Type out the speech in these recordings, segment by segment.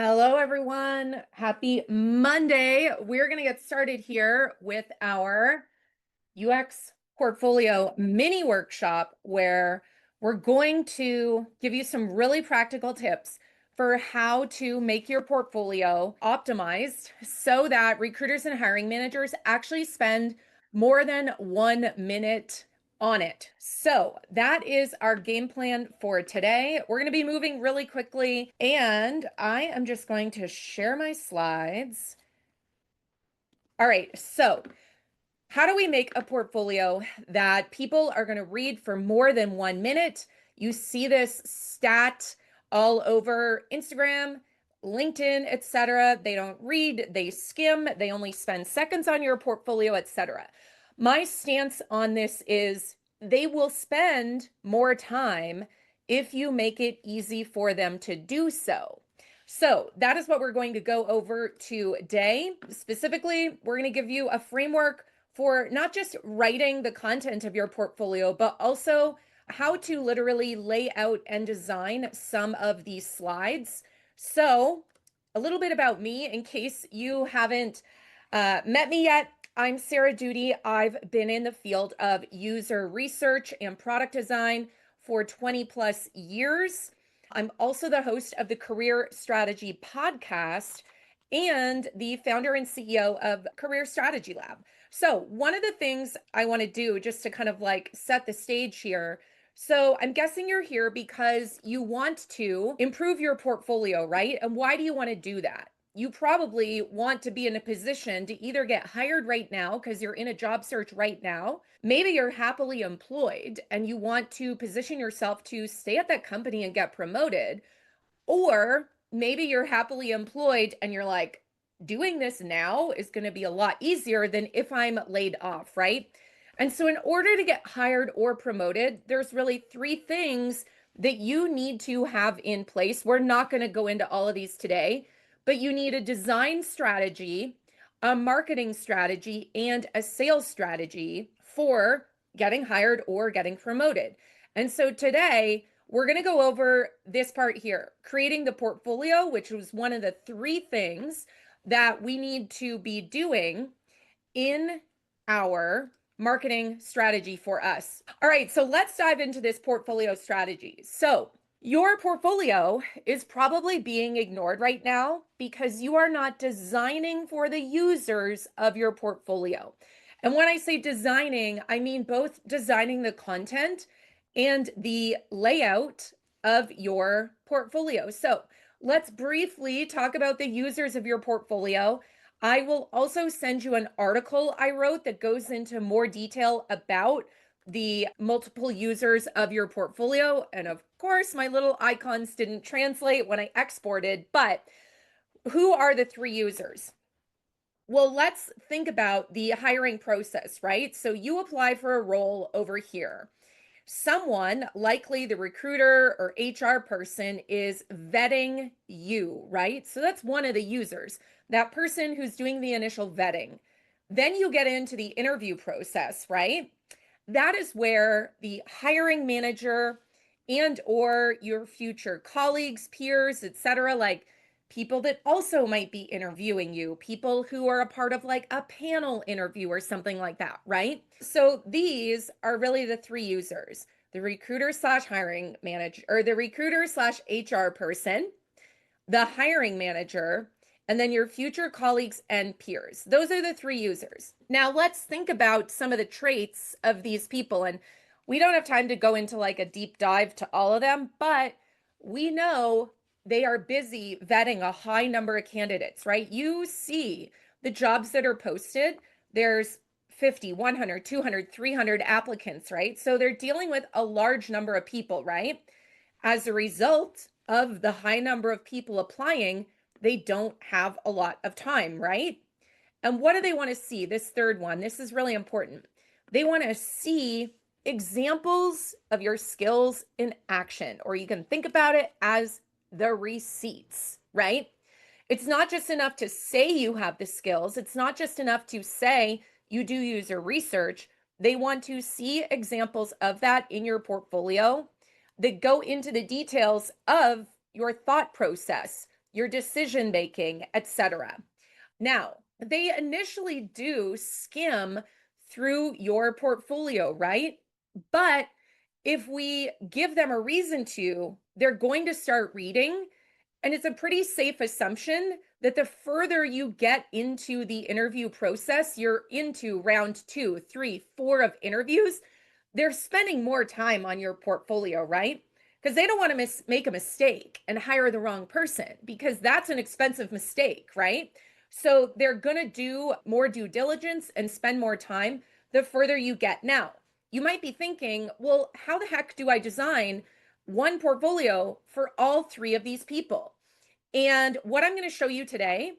Hello, everyone. Happy Monday. We're going to get started here with our UX portfolio mini workshop where we're going to give you some really practical tips for how to make your portfolio optimized so that recruiters and hiring managers actually spend more than 1 minute on it. So that is our game plan for today. We're going to be moving really quickly, and I am just going to share my slides. All right, so how do we make a portfolio that people are going to read for more than 1 minute? You see this stat all over Instagram, LinkedIn, etc. They don't read, they skim, they only spend seconds on your portfolio, etc. My stance on this is they will spend more time if you make it easy for them to do so. So that is what we're going to go over today. Specifically, we're going to give you a framework for not just writing the content of your portfolio, but also how to literally lay out and design some of these slides. So a little bit about me in case you haven't met me yet. I'm Sarah Doody. I've been in the field of user research and product design for 20 plus years. I'm also the host of the Career Strategy podcast and the founder and CEO of Career Strategy Lab. So one of the things I want to do just to kind of like set the stage here. So I'm guessing you're here because you want to improve your portfolio, right? And why do you want to do that? You probably want to be in a position to either get hired right now because you're in a job search right now. Maybe you're happily employed and you want to position yourself to stay at that company and get promoted. Or maybe you're happily employed and you're like, doing this now is going to be a lot easier than if I'm laid off, right? And so, in order to get hired or promoted, there's really three things that you need to have in place. We're not going to go into all of these today, but you need a design strategy, a marketing strategy, and a sales strategy for getting hired or getting promoted. And so, today, we're going to go over this part here, creating the portfolio, which was one of the three things that we need to be doing in our marketing strategy for us. All right, so let's dive into this portfolio strategy. So your portfolio is probably being ignored right now because you are not designing for the users of your portfolio. And when I say designing, I mean both designing the content and the layout of your portfolio. So let's briefly talk about the users of your portfolio. I will also send you an article I wrote that goes into more detail about the multiple users of your portfolio. And of course, my little icons didn't translate when I exported, but who are the three users? Well, let's think about the hiring process, right? So you apply for a role over here. Someone, likely the recruiter or HR person, is vetting you, right? So that's one of the users, that person who's doing the initial vetting. Then you get into the interview process, right? That is where the hiring manager and or your future colleagues, peers, etc., like people that also might be interviewing you, people who are a part of like a panel interview or something like that, right? So these are really the three users: the recruiter slash hiring manager, or the recruiter slash HR person, the hiring manager, and then your future colleagues and peers. Those are the three users. Now let's think about some of the traits of these people. And we don't have time to go into like a deep dive to all of them, but we know they are busy vetting a high number of candidates, right? You see the jobs that are posted, there's 50, 100, 200, 300 applicants, right? So they're dealing with a large number of people, right? As a result of the high number of people applying, they don't have a lot of time, right? And what do they want to see? This third one, this is really important. They want to see examples of your skills in action, or you can think about it as the receipts, right? It's not just enough to say you have the skills. It's not just enough to say you do user research. They want to see examples of that in your portfolio that go into the details of your thought process, your decision making, etc. Now, they initially do skim through your portfolio, right? But if we give them a reason to, they're going to start reading. And it's a pretty safe assumption that the further you get into the interview process, you're into round 2, 3, 4 of interviews, they're spending more time on your portfolio, right? Because they don't want to make a mistake and hire the wrong person, because that's an expensive mistake, right? So they're going to do more due diligence and spend more time the further you get. Now, you might be thinking, well, how the heck do I design one portfolio for all 3 of these people? And what I'm going to show you today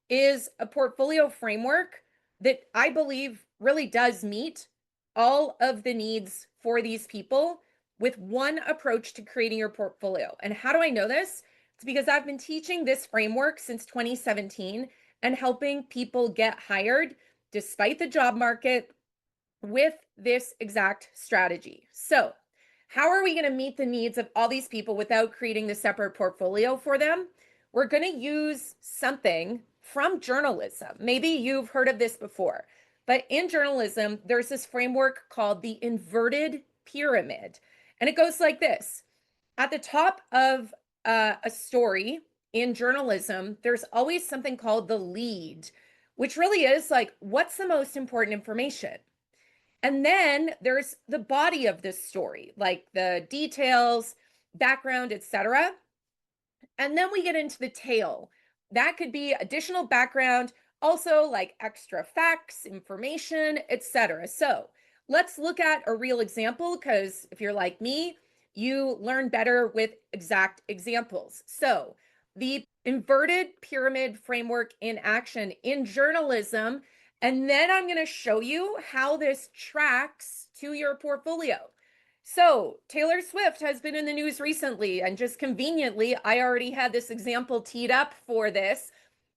is a portfolio framework that I believe really does meet all of the needs for these people with one approach to creating your portfolio. And how do I know this? It's because I've been teaching this framework since 2017 and helping people get hired despite the job market with this exact strategy. So, how are we going to meet the needs of all these people without creating the separate portfolio for them? We're going to use something from journalism. Maybe you've heard of this before, but in journalism, there's this framework called the inverted pyramid. And it goes like this. At the top of a story in journalism, there's always something called the lead, which really is like, what's the most important information? And then there's the body of this story, like the details, background, etc. And then we get into the tail. That could be additional background, also like extra facts, information, etc. So let's look at a real example, because if you're like me, you learn better with exact examples. So the inverted pyramid framework in action in journalism. And then I'm going to show you how this tracks to your portfolio. So Taylor Swift has been in the news recently, and just conveniently, I already had this example teed up for this.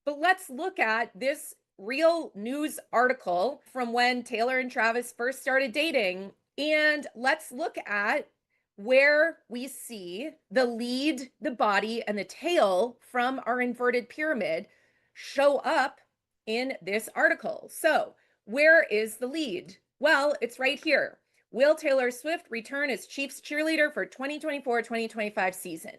But let's look at this real news article from when Taylor and Travis first started dating. And let's look at where we see the lead, the body, and the tail from our inverted pyramid show up in this article. So where is the lead? Well, it's right here. Will Taylor Swift return as Chiefs cheerleader for 2024-2025 season?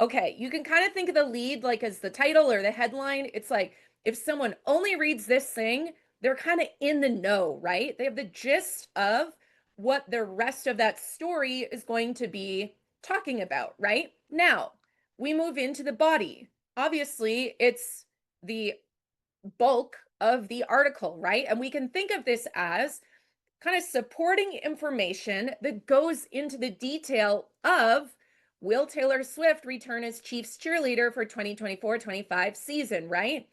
Okay, you can kind of think of the lead like as the title or the headline. It's like, if someone only reads this thing, they're kind of in the know, right? They have the gist of what the rest of that story is going to be talking about, right? Now, we move into the body. Obviously, it's the bulk of the article, right? And we can think of this as kind of supporting information that goes into the detail of, will Taylor Swift return as Chiefs cheerleader for 2024-25 season, right?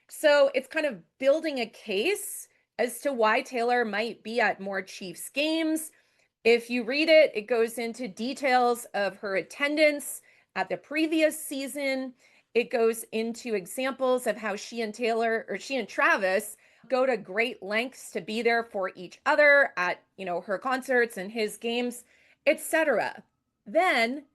So it's kind of building a case as to why Taylor might be at more Chiefs games. If you read it, it goes into details of her attendance at the previous season. It goes into examples of how she and Travis go to great lengths to be there for each other at, her concerts and his games, etc. Then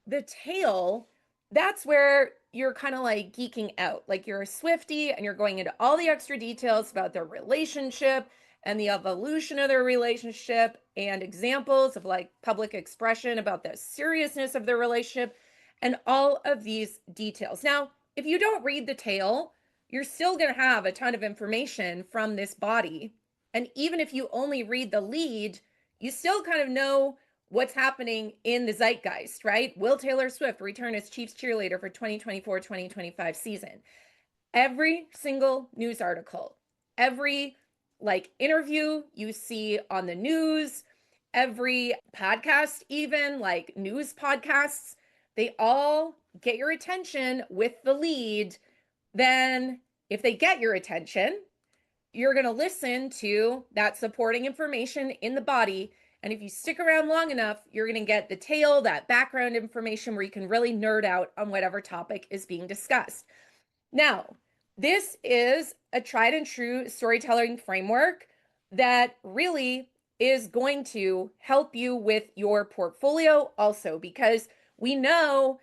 the tail, that's where you're kind of like geeking out. Like, you're a Swiftie and you're going into all the extra details about their relationship and the evolution of their relationship, and examples of like public expression about the seriousness of their relationship and all of these details. Now, if you don't read the tail, you're still going to have a ton of information from this body. And even if you only read the lead, you still kind of know what's happening in the zeitgeist, right? Will Taylor Swift return as Chiefs cheerleader for 2024-2025 season? Every single news article, every interview you see on the news, every podcast, even like news podcasts, they all get your attention with the lead. Then if they get your attention, you're going to listen to that supporting information in the body. And if you stick around long enough, you're going to get the tail, that background information where you can really nerd out on whatever topic is being discussed. Now, this is a tried and true storytelling framework that really is going to help you with your portfolio also, because we know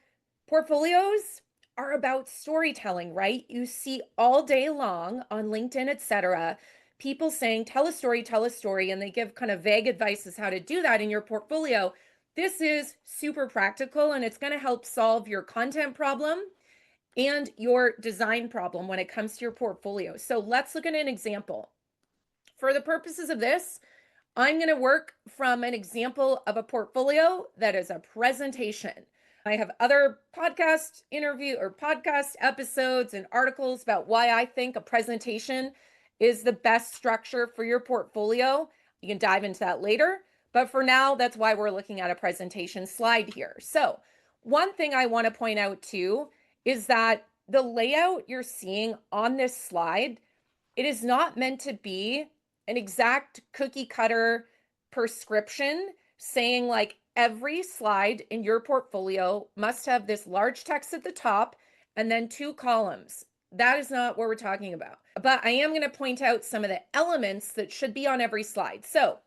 portfolios are about storytelling, right? You see all day long on LinkedIn, etc., people saying, tell a story, and they give kind of vague advice as how to do that in your portfolio. This is super practical, and it's going to help solve your content problem and your design problem when it comes to your portfolio. So let's look at an example. For the purposes of this, I'm going to work from an example of a portfolio that is a presentation. I have other podcast episodes and articles about why I think a presentation is the best structure for your portfolio. You can dive into that later, but for now, that's why we're looking at a presentation slide here. So one thing I want to point out too is that the layout you're seeing on this slide, it is not meant to be an exact cookie cutter prescription saying like every slide in your portfolio must have this large text at the top and then 2 columns. That is not what we're talking about. But I am going to point out some of the elements that should be on every slide. So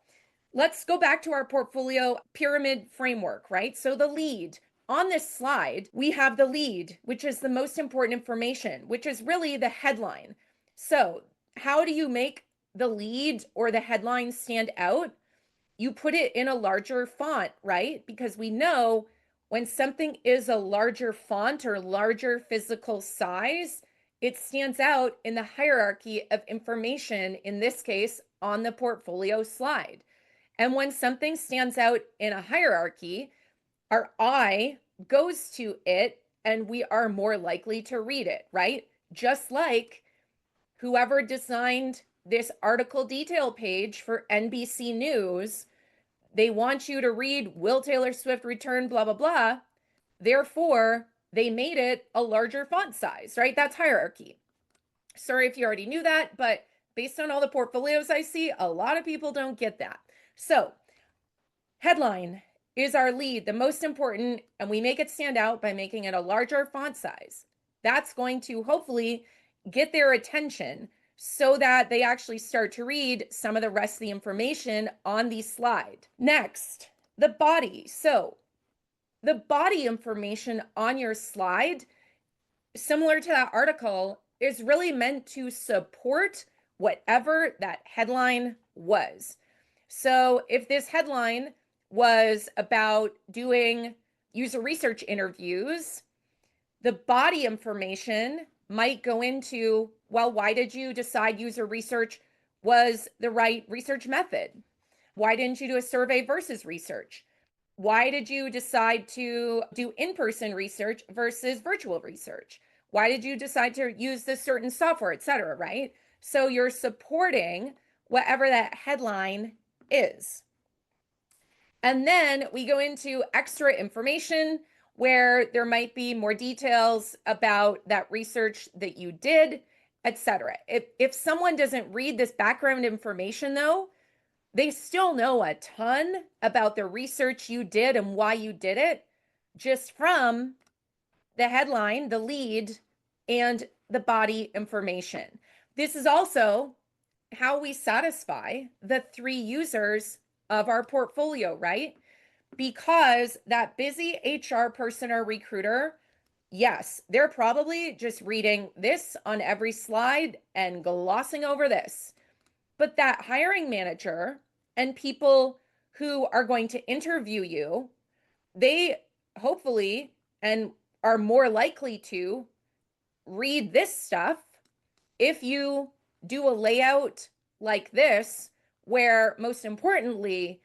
let's go back to our portfolio pyramid framework, right? So the lead. On this slide, we have the lead, which is the most important information, which is really the headline. So how do you make the lead or the headline stand out? You put it in a larger font, right? Because we know when something is a larger font or larger physical size, it stands out in the hierarchy of information, in this case, on the portfolio slide. And when something stands out in a hierarchy, our eye goes to it and we are more likely to read it, right? Just like whoever designed this article detail page for NBC News, they want you to read, will Taylor Swift return, blah, blah, blah. Therefore, they made it a larger font size, right? That's hierarchy. Sorry if you already knew that, but based on all the portfolios I see, a lot of people don't get that. So headline is our lead, the most important, and we make it stand out by making it a larger font size. That's going to hopefully get their attention so that they actually start to read some of the rest of the information on the slide. Next, the body. So the body information on your slide, similar to that article, is really meant to support whatever that headline was. So if this headline was about doing user research interviews, the body information might go into, well, why did you decide user research was the right research method? Why didn't you do a survey versus research? Why did you decide to do in-person research versus virtual research? Why did you decide to use this certain software, et cetera, right? So you're supporting whatever that headline is. And then we go into extra information where there might be more details about that research that you did, etc. If someone doesn't read this background information though, they still know a ton about the research you did and why you did it just from the headline, the lead, and the body information. This is also how we satisfy the 3 users of our portfolio, right? Because that busy HR person or recruiter, yes, they're probably just reading this on every slide and glossing over this. But that hiring manager and people who are going to interview you, they hopefully and are more likely to read this stuff if you do a layout like this, where most importantly,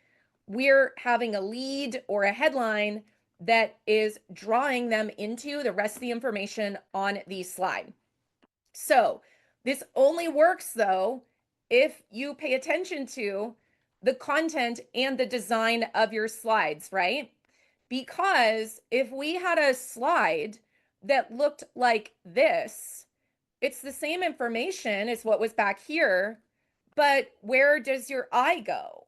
we're having a lead or a headline that is drawing them into the rest of the information on the slide. So this only works though if you pay attention to the content and the design of your slides, right? Because if we had a slide that looked like this, it's the same information as what was back here, but where does your eye go?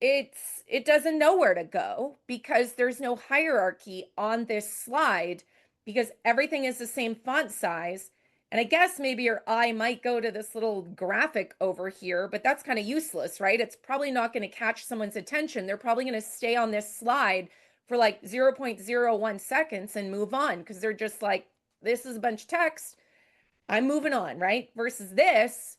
It doesn't know where to go because there's no hierarchy on this slide because everything is the same font size. And I guess maybe your eye might go to this little graphic over here, but that's kind of useless, right? It's probably not going to catch someone's attention. They're probably going to stay on this slide for like 0.01 seconds and move on because they're just like, this is a bunch of text. I'm moving on, right? Versus this,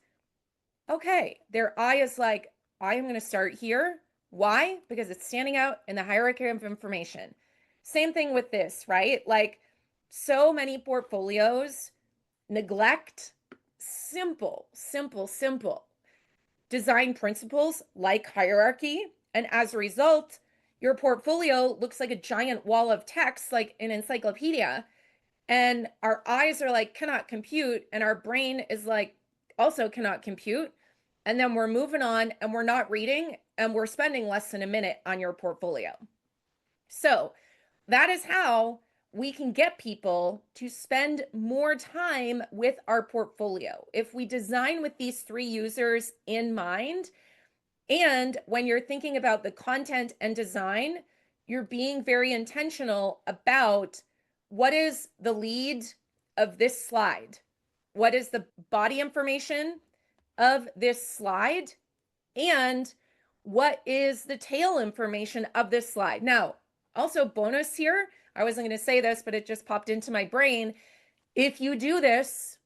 okay, their eye is like, I am going to start here. Why? Because it's standing out in the hierarchy of information. Same thing with this, right? Like, so many portfolios neglect simple design principles like hierarchy. And as a result, your portfolio looks like a giant wall of text, like an encyclopedia. And our eyes are like, cannot compute. And our brain is like, also cannot compute. And then we're moving on and we're not reading and we're spending less than a minute on your portfolio. So that is how we can get people to spend more time with our portfolio. If we design with these three users in mind, and when you're thinking about the content and design, you're being very intentional about what is the lead of this slide? What is the body information of this slide? And what is the tail information of this slide? Now, also bonus here, I wasn't going to say this, but it just popped into my brain. If you do this,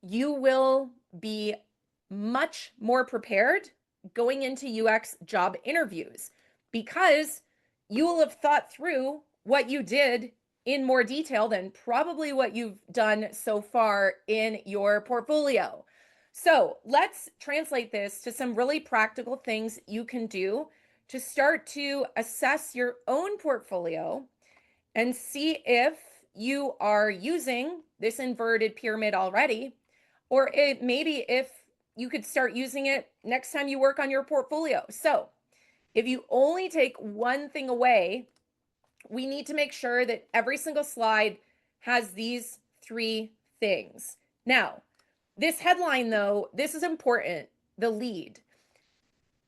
you will be much more prepared going into UX job interviews because you will have thought through what you did in more detail than probably what you've done so far in your portfolio. So let's translate this to some really practical things you can do to start to assess your own portfolio and see if you are using this inverted pyramid already, or maybe if you could start using it next time you work on your portfolio. So if you only take one thing away, we need to make sure that every single slide has these three things. Now, this headline though, this is important, the lead.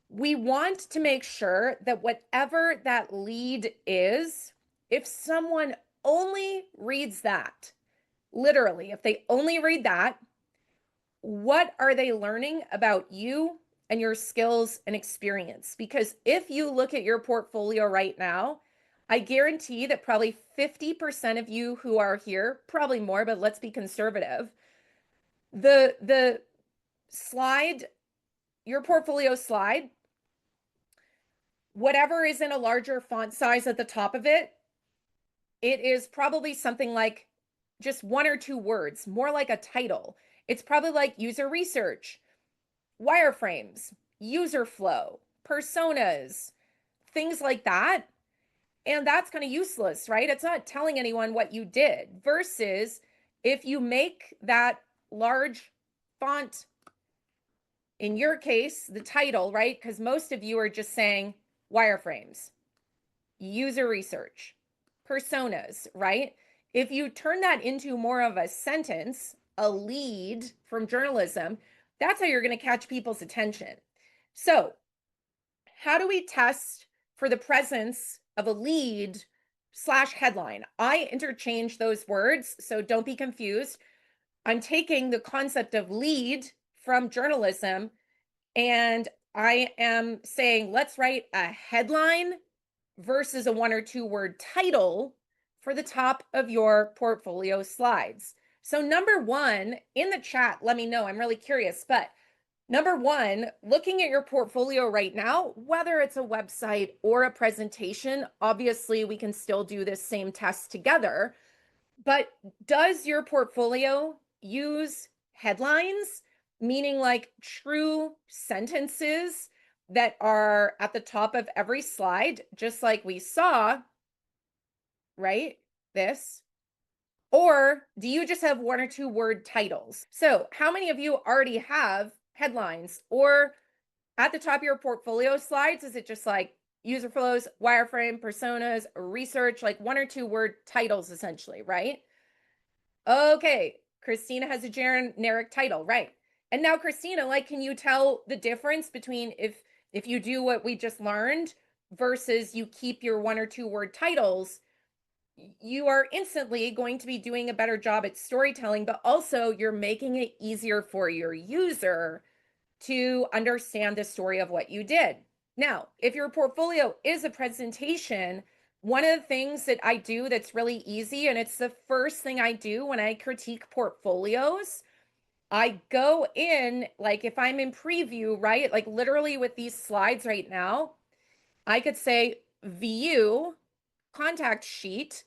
We want to make sure that whatever that lead is, if someone only reads that, literally, if they only read that, what are they learning about you and your skills and experience? Because if you look at your portfolio right now, I guarantee that probably 50% of you who are here, probably more, but let's be conservative. The slide, your portfolio slide, whatever is in a larger font size at the top of it, it is probably something like just one or two words, more like a title. It's probably like user research, wireframes, user flow, personas, things like that. And that's kind of useless, right? It's not telling anyone what you did versus if you make that large font, in your case, the title, right? Because most of you are just saying wireframes, user research, personas, right? If you turn that into more of a sentence, a lead from journalism, that's how you're going to catch people's attention. So, how do we test for the presence of a lead / headline? I interchange those words, so don't be confused. I'm taking the concept of lead from journalism and I am saying, let's write a headline versus a one or two word title for the top of your portfolio slides. So number one, in the chat, let me know. I'm really curious, but number one, looking at your portfolio right now, whether it's a website or a presentation, obviously we can still do this same test together, but does your portfolio use headlines, meaning like true sentences that are at the top of every slide, just like we saw, right? This. Or do you just have one or two word titles? So how many of you already have headlines? Or at the top of your portfolio slides, is it just like user flows, wireframe, personas, research, like one or two word titles essentially, right? Okay, Christina has a generic title, right? And now Christina, like, can you tell the difference between if you do what we just learned versus you keep your one or two word titles? You are instantly going to be doing a better job at storytelling, but also you're making it easier for your user to understand the story of what you did. Now, if your portfolio is a presentation, one of the things that I do that's really easy, and it's the first thing I do when I critique portfolios, I go in, like if I'm in preview, right? Like literally with these slides right now, I could say view contact sheet,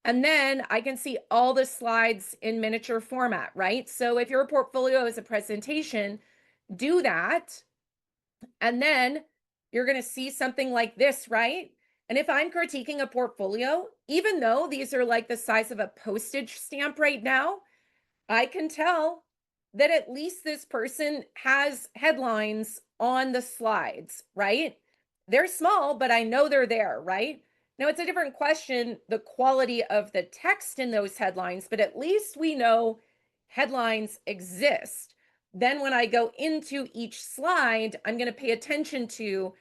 and then I can see all the slides in miniature format, right? So if your portfolio is a presentation, do that. And then you're going to see something like this, right? And if I'm critiquing a portfolio, even though these are like the size of a postage stamp right now, I can tell that at least this person has headlines on the slides, right? They're small, but I know they're there, right? Now, it's a different question, the quality of the text in those headlines, but at least we know headlines exist. Then, when I go into each slide, I'm going to pay attention to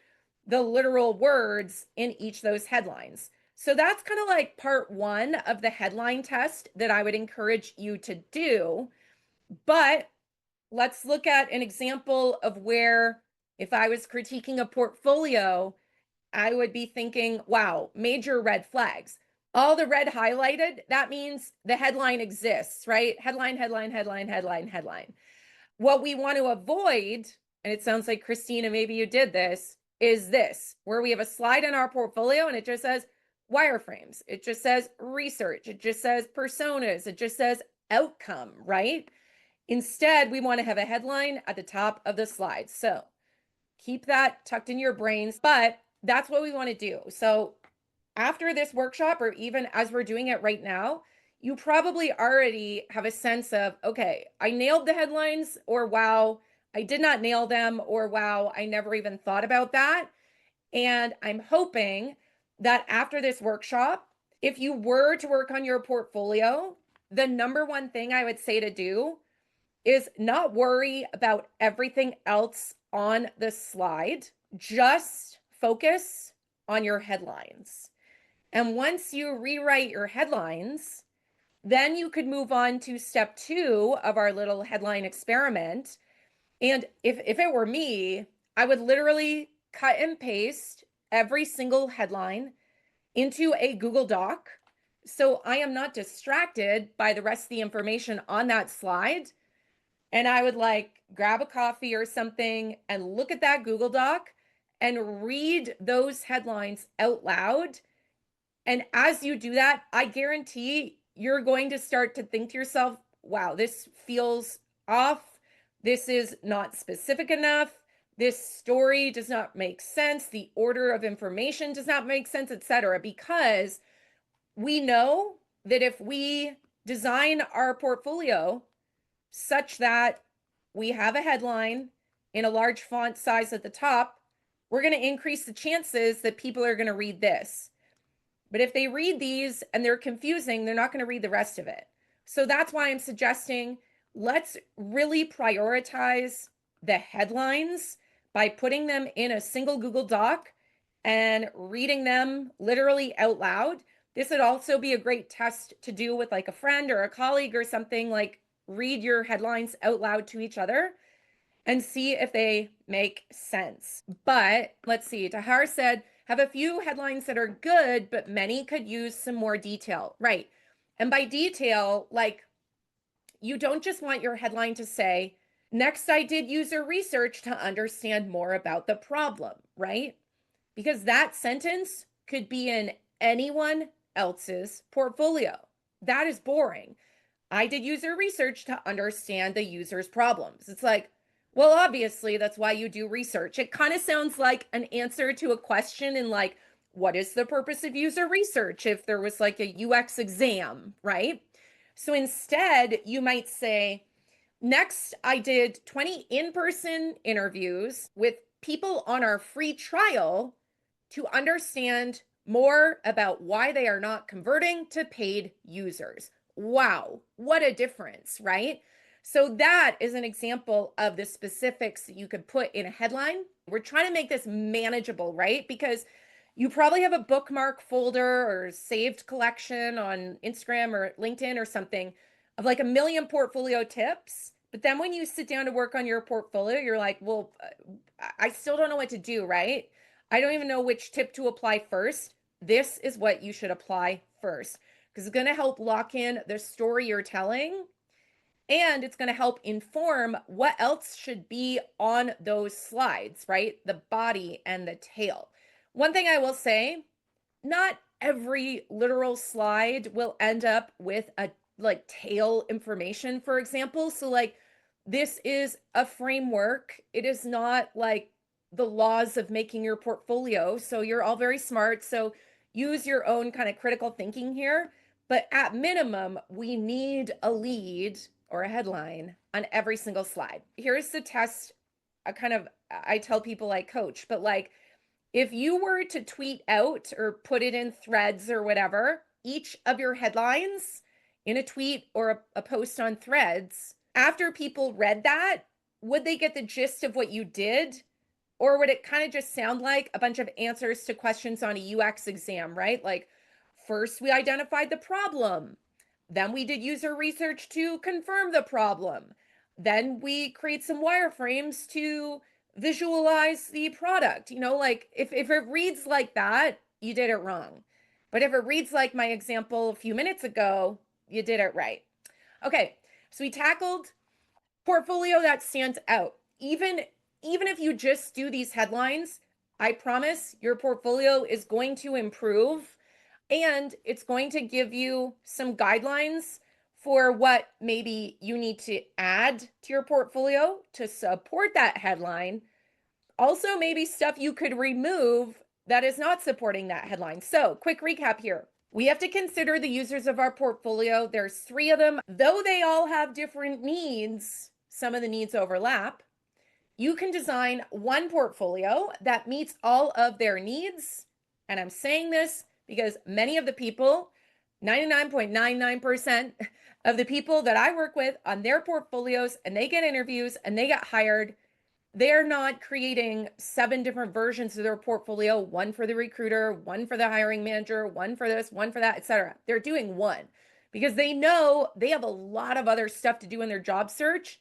the literal words in each of those headlines. So that's kind of like part one of the headline test that I would encourage you to do. But let's look at an example of where, if I was critiquing a portfolio, I would be thinking, wow, major red flags. All the red highlighted, that means the headline exists, right? Headline, headline, headline, headline, headline. What we want to avoid, and it sounds like Christina, maybe you did this, is this, where we have a slide in our portfolio and it just says wireframes. It just says research. It just says personas. It just says outcome, right? Instead, we want to have a headline at the top of the slide. So keep that tucked in your brains, but that's what we want to do. So after this workshop, or even as we're doing it right now, you probably already have a sense of, okay, I nailed the headlines, or wow, I did not nail them, or wow, I never even thought about that. And I'm hoping that after this workshop, if you were to work on your portfolio, the number one thing I would say to do is not worry about everything else on the slide. Just focus on your headlines. And once you rewrite your headlines, then you could move on to step two of our little headline experiment. And if it were me, I would literally cut and paste every single headline into a Google Doc. So I am not distracted by the rest of the information on that slide. And I would like grab a coffee or something and look at that Google Doc and read those headlines out loud. And as you do that, I guarantee you're going to start to think to yourself, wow, this feels off. This is not specific enough. This story does not make sense. The order of information does not make sense, etc. Because we know that if we design our portfolio such that we have a headline in a large font size at the top, we're going to increase the chances that people are going to read this. But if they read these and they're confusing, they're not going to read the rest of it. So that's why I'm suggesting let's really prioritize the headlines by putting them in a single Google Doc and reading them literally out loud. This would also be a great test to do with like a friend or a colleague or something, like read your headlines out loud to each other and see if they make sense. But let's see, Tahar said, have a few headlines that are good, but many could use some more detail. Right. And by detail, like you don't just want your headline to say, next, I did user research to understand more about the problem, right? Because that sentence could be in anyone else's portfolio. That is boring. I did user research to understand the user's problems. It's like, well, obviously, that's why you do research. It kind of sounds like an answer to a question in like, what is the purpose of user research if there was like a UX exam, right? So instead, you might say, next, I did 20 in-person interviews with people on our free trial to understand more about why they are not converting to paid users. Wow, what a difference, right? So that is an example of the specifics that you could put in a headline. We're trying to make this manageable, right? Because you probably have a bookmark folder or saved collection on Instagram or LinkedIn or something of like a million portfolio tips. But then when you sit down to work on your portfolio, you're like, well, I still don't know what to do, right? I don't even know which tip to apply first. this is what you should apply first, because it's going to help lock in the story you're telling, and it's going to help inform what else should be on those slides, right? The body and the tail. One thing I will say, not every literal slide will end up with a like tail information, for example. So like this is a framework. It is not like the laws of making your portfolio. So you're all very smart. So use your own kind of critical thinking here. But at minimum, we need a lead or a headline on every single slide. Here's the test. I tell people I coach, but like if you were to tweet out or put it in threads or whatever, each of your headlines in a tweet or a post on threads, after people read that, would they get the gist of what you did? Or would it kind of just sound like a bunch of answers to questions on a UX exam, right? Like, first we identified the problem. Then we did user research to confirm the problem. Then we create some wireframes to visualize the product. You know, like if it reads like that, you did it wrong. But if it reads like my example a few minutes ago, you did it right. Okay, so we tackled portfolio that stands out. Even if you just do these headlines, I promise your portfolio is going to improve, and it's going to give you some guidelines for what maybe you need to add to your portfolio to support that headline. Also, maybe stuff you could remove that is not supporting that headline. So, quick recap here. We have to consider the users of our portfolio. There's 3 of them. Though they all have different needs, some of the needs overlap. You can design one portfolio that meets all of their needs. And I'm saying this because many of the people, 99.99% of the people that I work with on their portfolios, and they get interviews and they get hired, they're not creating 7 different versions of their portfolio, one for the recruiter, one for the hiring manager, one for this, one for that, etc. They're doing one because they know they have a lot of other stuff to do in their job search.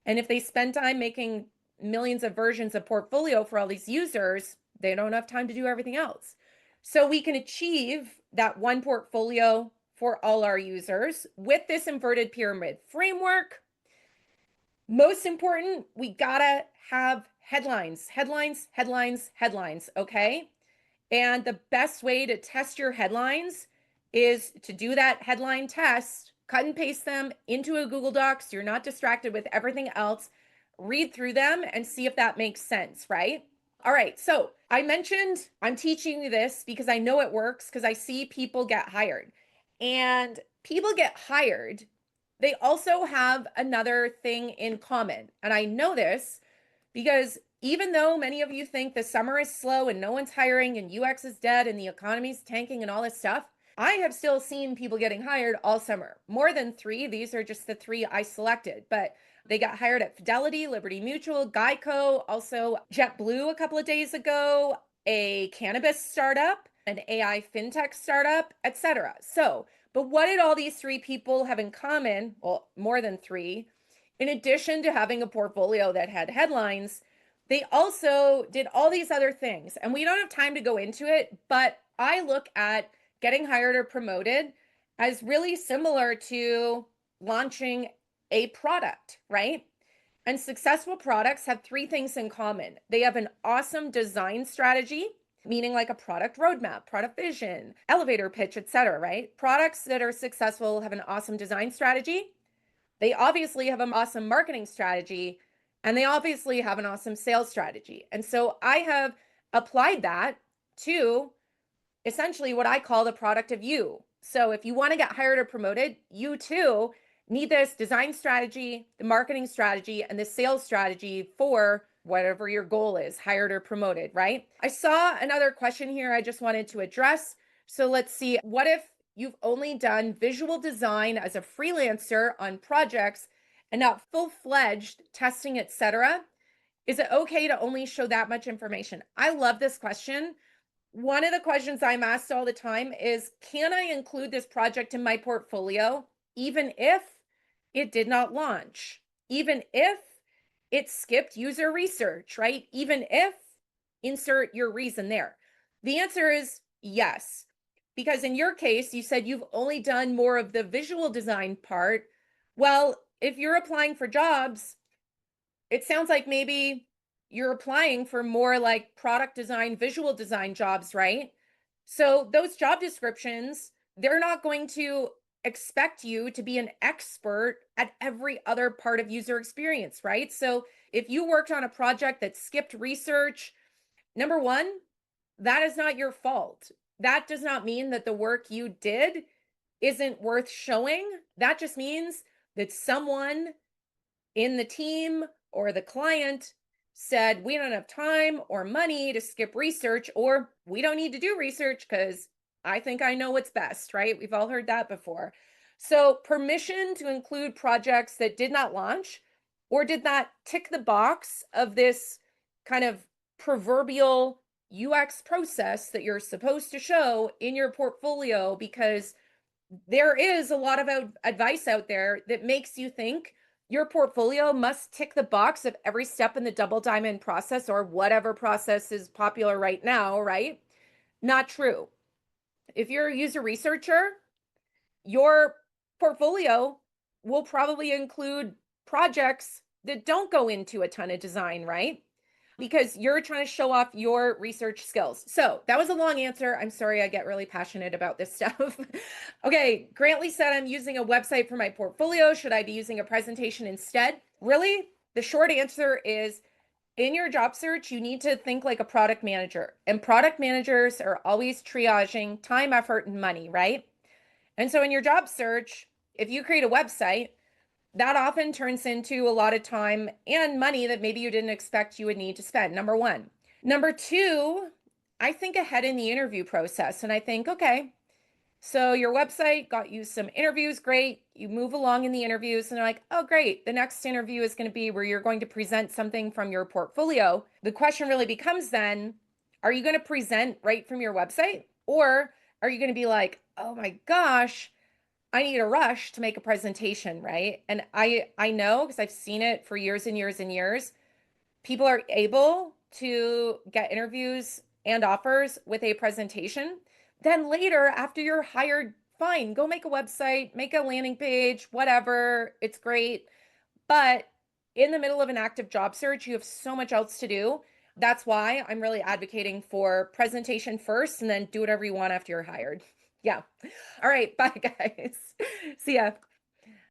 And if they spend time making millions of versions of portfolio for all these users, they don't have time to do everything else. So we can achieve that one portfolio for all our users with this inverted pyramid framework. Most important, we gotta have headlines, headlines, headlines, headlines, okay? And the best way to test your headlines is to do that headline test, cut and paste them into a Google Docs so you're not distracted with everything else, read through them and see if that makes sense, right? All right, so I mentioned I'm teaching you this because I know it works because I see people get hired. And people get hired, they also have another thing in common. And I know this because even though many of you think the summer is slow and no one's hiring and UX is dead and the economy's tanking and all this stuff, I have still seen people getting hired all summer. More than 3. These are just the 3 I selected, but they got hired at Fidelity, Liberty Mutual, Geico, also JetBlue a couple of days ago, a cannabis startup, an AI fintech startup, etc. So, but what did all these 3 people have in common? Well, more than 3. In addition to having a portfolio that had headlines, they also did all these other things. And we don't have time to go into it, but I look at getting hired or promoted as really similar to launching a product, right? And successful products have 3 things in common. They have an awesome design strategy, meaning like a product roadmap, product vision, elevator pitch, etc., right? Products that are successful have an awesome design strategy. They obviously have an awesome marketing strategy, and they obviously have an awesome sales strategy. And so I have applied that to essentially what I call the product of you. So if you want to get hired or promoted, you too need this design strategy, the marketing strategy, and the sales strategy for whatever your goal is, hired or promoted, right? I saw another question here I just wanted to address. So let's see, what if you've only done visual design as a freelancer on projects and not full-fledged testing, etc.? Is it okay to only show that much information? I love this question. One of the questions I'm asked all the time is, can I include this project in my portfolio even if it did not launch, even if it skipped user research, right? Even if insert your reason there. The answer is Yes. Because in your case, you said you've only done more of the visual design part. Well, if you're applying for jobs, it sounds like maybe you're applying for more like product design, visual design jobs, right? So those job descriptions, they're not going to expect you to be an expert at every other part of user experience, right? So if you worked on a project that skipped research, number one, that is not your fault. That does not mean that the work you did isn't worth showing. That just means that someone in the team or the client said, we don't have time or money to skip research, or we don't need to do research because I think I know what's best, right? We've all heard that before. So, permission to include projects that did not launch or did not tick the box of this kind of proverbial UX process that you're supposed to show in your portfolio, because there is a lot of advice out there that makes you think your portfolio must tick the box of every step in the double diamond process or whatever process is popular right now, right? Not true. If you're a user researcher, your portfolio will probably include projects that don't go into a ton of design, right? Because you're trying to show off your research skills. So that was a long answer. I'm sorry, I get really passionate about this stuff. Okay, Grantley said, I'm using a website for my portfolio. Should I be using a presentation instead? Really? The short answer is, in your job search, you need to think like a product manager. And product managers are always triaging time, effort, and money, right? And so in your job search, if you create a website, that often turns into a lot of time and money that maybe you didn't expect you would need to spend. Number one. Number two, I think ahead in the interview process. And I think, okay, so your website got you some interviews, great. You move along in the interviews and they're like, oh, great. The next interview is going to be where you're going to present something from your portfolio. The question really becomes then, are you going to present right from your website? Or are you going to be like, oh my gosh, I need a rush to make a presentation, right? And I know, because I've seen it for years and years and years, people are able to get interviews and offers with a presentation. Then later, after you're hired, fine, go make a website, make a landing page, whatever. It's great. But in the middle of an active job search, you have so much else to do. That's why I'm really advocating for presentation first and then do whatever you want after you're hired. Yeah. All right. Bye, guys. See ya.